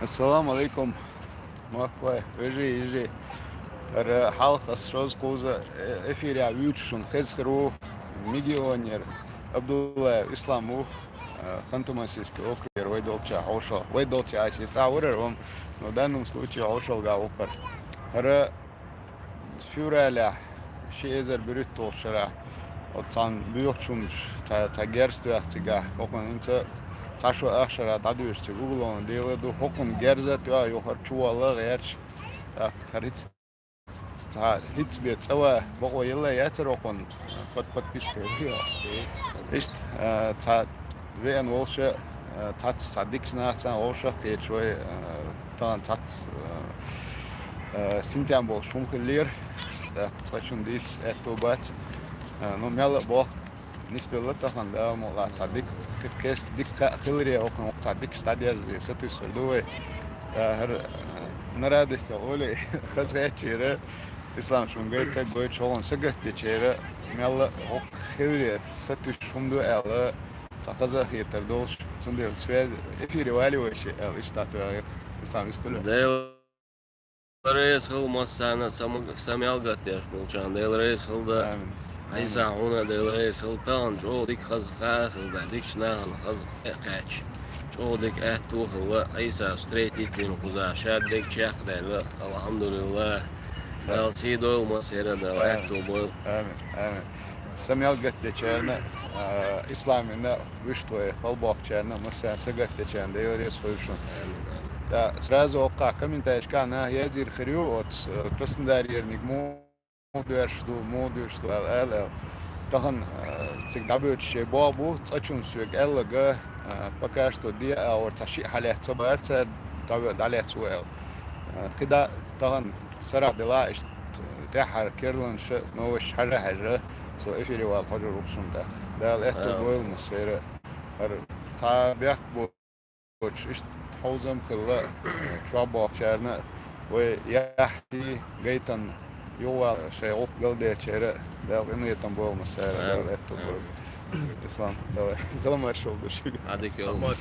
Assalamu alaikum. Makvay, veži. Halka söz koza efirya üçün hezkru milyoner Abdullah İslamu Ханты-Мансийский округ, Вайдолча, Ачи, Тауэром, но в данном случае Ошел Гаукар. Ара с февраля Шезер берет толшара, от там бьёхчумш, та герствяхтига, оконца Taşo akşara dadıyoruz ki uygulamanın değerli hokun gerzet ya yukarı çuvalı gerç hiç bir çava bu yılla yeter okun pat piske diyor işte ta ve en olsa tat sadik snahsan olsa geçoy tat sintembo şumkiller kısaçın değil etobat no mel bu نسبة لطخن ده مولا تعديك كيس ديك خلري أو كان تعديك ستادير زي ستو سردوي هر نرادس تقولي خز غير شيرة إسلام شون غير تقول شغلن سجت بشيرة ميلا أو خلري ستو شوندو ألا تقزا خيتر دوش شوندو سواد في روالي وشي إشتاتو غير إسلام يستولو Reis hıl masana samyal gatyaş bulcan del reis hıl da Aysa ona del reis hıl tan jo dik khaz hıl da dik şnahan khaz kaç jo dik ehtu hıl Aysa straight it bin kuza şad dik çak da alhamdulillah dal sido masera da ehtu bu amin samyal gatyaşna İslam'ın vüştoy halbaqçarna mesela sagatyaşna del reis hoşun Да, сразу ока комментаешь, на я дир хрю от Краснодарья моду что эл таган всегда будет ще бабу цачун сюк элга пока что dia or таши халят собарца давид далет суэл كده таган сара дела تحر كيرلن ش نوش حاجه حاجه سو افيري والحجر رخصم ده это был مسيره تابع إيش حوزم خلا شعب شارنا ويحتي جيتن يوا شيء قلدي شيء ده إنه يتنبول مسائل ده التطور إسلام ده سلام عليكم Hadi ki oğlum.